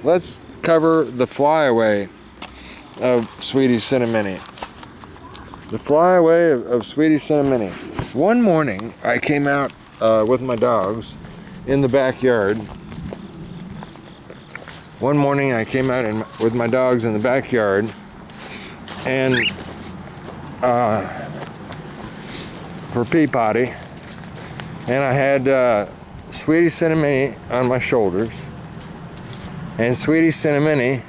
let's cover the flyaway of Sweetie Cimini. The flyaway of Sweetie Cimini. One morning, I came out with my dogs in the backyard. One morning, I came out with my dogs in the backyard, and for pee potty, and I had Sweetie Cimini on my shoulders, and Sweetie Cimini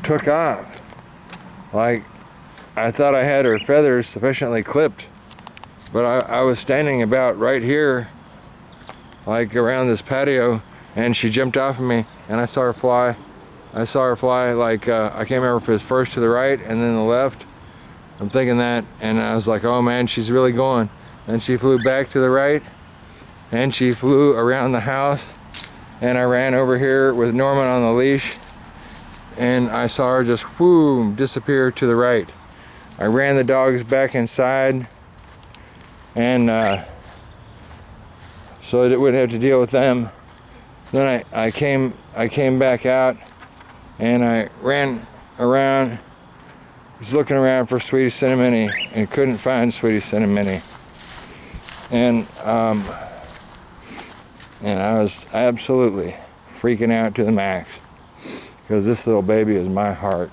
took off. Like, I thought I had her feathers sufficiently clipped, but I was standing about right here, like around this patio, and she jumped off of me, and I saw her fly. I saw her fly, like, I can't remember if it was first to the right and then the left. I'm thinking that, and I was like, oh man, she's really going. And she flew back to the right, and she flew around the house, and I ran over here with Norman on the leash, and I saw her just whoo, disappear to the right. I ran the dogs back inside, and so that wouldn't have to deal with them. Then I came back out, and I ran around, was looking around for Sweetie Cimini, and couldn't find Sweetie Cimini. And I was absolutely freaking out to the max, because this little baby is my heart,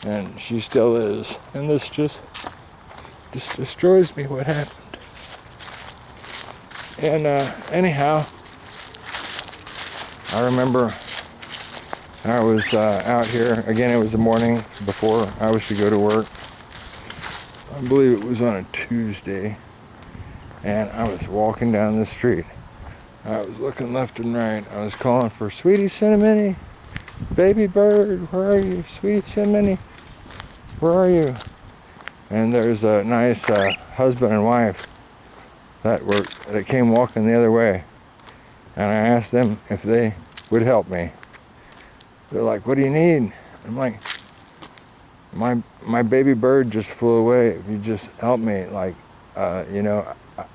and she still is. And this just destroys me, what happened. And anyhow, I remember I was out here, again, it was the morning before I was to go to work. I believe it was on a Tuesday, and I was walking down the street. I was looking left and right. I was calling for Sweetie Cimini, baby bird, where are you? Sweetie Cimini, where are you? And there's a nice husband and wife that came walking the other way, and I asked them if they would help me. They're like, what do you need? I'm like, my baby bird just flew away. If you just help me, like, you know,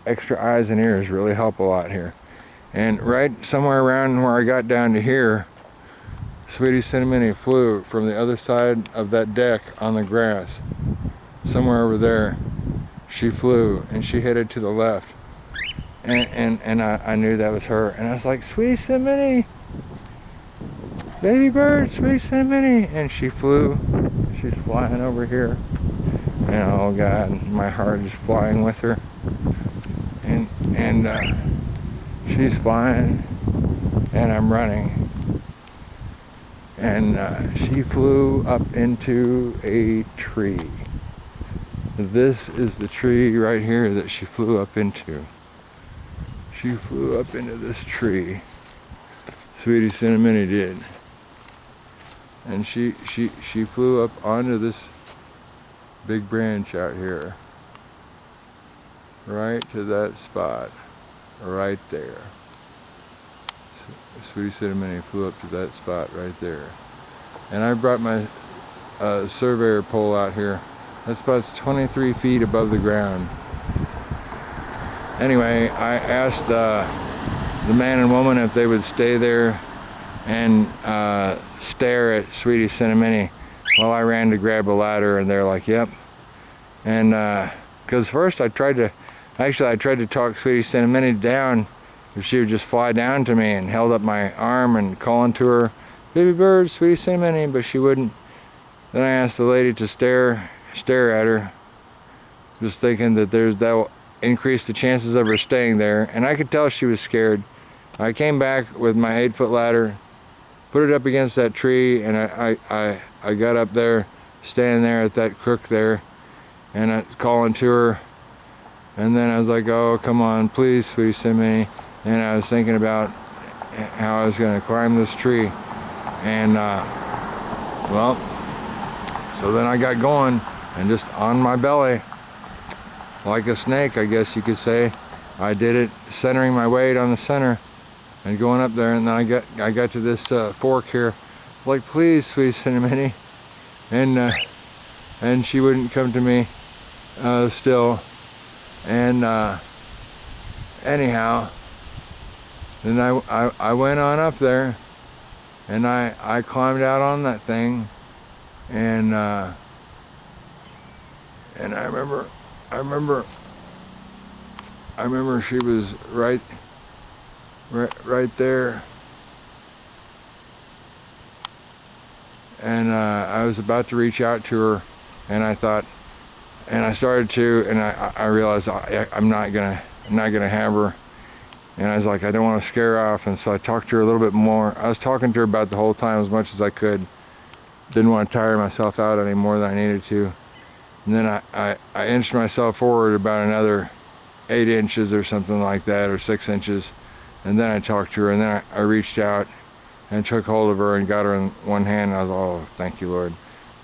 extra eyes and ears really help a lot here. And right somewhere around where I got down to here, Sweetie Cimini flew from the other side of that deck on the grass. Somewhere over there, she flew, and she headed to the left. And I knew that was her. And I was like, Sweetie Cimini, baby bird, Sweetie Cimini. And she flew. She's flying over here. And oh God, my heart is flying with her. And she's flying, and I'm running. And she flew up into a tree. This is the tree right here that she flew up into. She flew up into this tree. Sweetie Cimini did. And she flew up onto this big branch out here. Right to that spot. Right there. Sweetie Cimini flew up to that spot right there. And I brought my surveyor pole out here. That spot's 23 feet above the ground. Anyway, I asked the man and woman if they would stay there and stare at Sweetie Cimini while I ran to grab a ladder, and they're like, yep. And because first I tried to talk Sweetie Cimini down, if she would just fly down to me, and held up my arm and calling to her, baby bird, Sweetie Cimini, but she wouldn't. Then I asked the lady to stare at her, just thinking that that will increase the chances of her staying there, and I could tell she was scared. I came back with my 8-foot ladder, put it up against that tree, and I got up there, standing there at that crook there, and I was calling to her, and then I was like, oh, come on, please, Sweetie Cimini. And I was thinking about how I was going to climb this tree, and well, so then I got going, and just on my belly, like a snake, I guess you could say, I did it, centering my weight on the center and going up there. And then I got to this fork here, like, please, Sweetie Cimini, and she wouldn't come to me still. And anyhow, And I went on up there, and I climbed out on that thing, and I remember she was right there, and I was about to reach out to her, and I thought, and I started to, and I realized I'm not gonna have her, and I was like, I don't want to scare her off, and so I talked to her a little bit more. I was talking to her about the whole time as much as I could. Didn't want to tire myself out any more than I needed to. And then I inched myself forward about another 8 inches or something like that, or 6 inches. And then I talked to her, and then I reached out and took hold of her and got her in one hand. And I was, oh, thank you, Lord.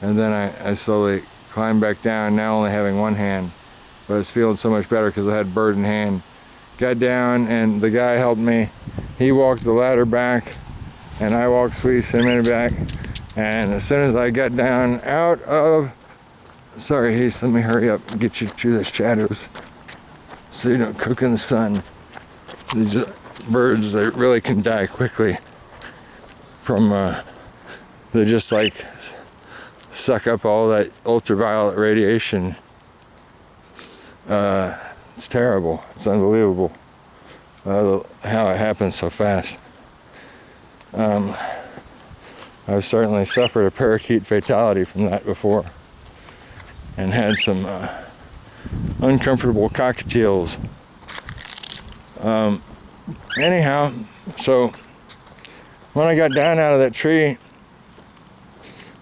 And then I slowly climbed back down, now only having one hand. But I was feeling so much better because I had bird in hand. Got down, and the guy helped me. He walked the ladder back, and I walked Sweetie Cinnamon back. And as soon as I got down out of, sorry, Hayes, let me hurry up and get you through the shadows so you don't cook in the sun. These birds, they really can die quickly from, they just like suck up all that ultraviolet radiation. It's terrible. It's unbelievable how it happens so fast. I've certainly suffered a parakeet fatality from that before, and had some uncomfortable cockatiels. Anyhow, so when I got down out of that tree,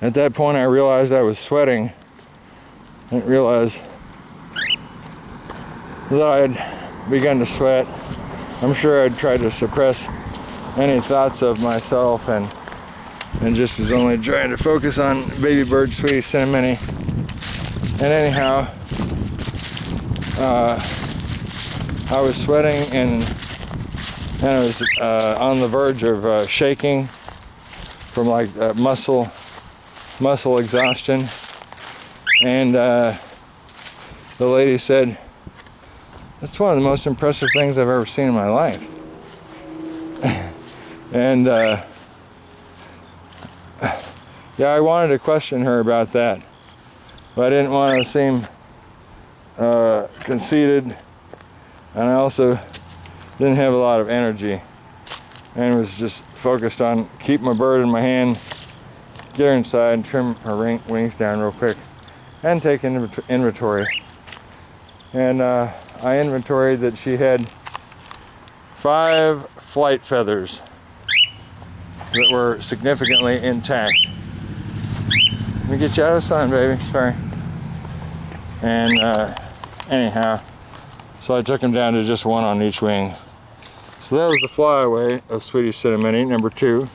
at that point I realized I was sweating. I didn't realize that I had begun to sweat. I'm sure I'd tried to suppress any thoughts of myself, and just was only trying to focus on baby bird Sweetie Cinnamon. And anyhow, I was sweating, and I was on the verge of shaking from like muscle exhaustion. And the lady said, "That's one of the most impressive things I've ever seen in my life." And yeah, I wanted to question her about that, but I didn't want to seem conceited, and I also didn't have a lot of energy, and was just focused on keep my bird in my hand, get her inside, and trim her wings down real quick, and take inventory. And I inventoried that she had 5 flight feathers that were significantly intact. Let me get you out of the sun, baby. Sorry. And anyhow, so I took them down to just 1 on each wing. So that was the flyaway of Sweetie Cinnamon, number 2.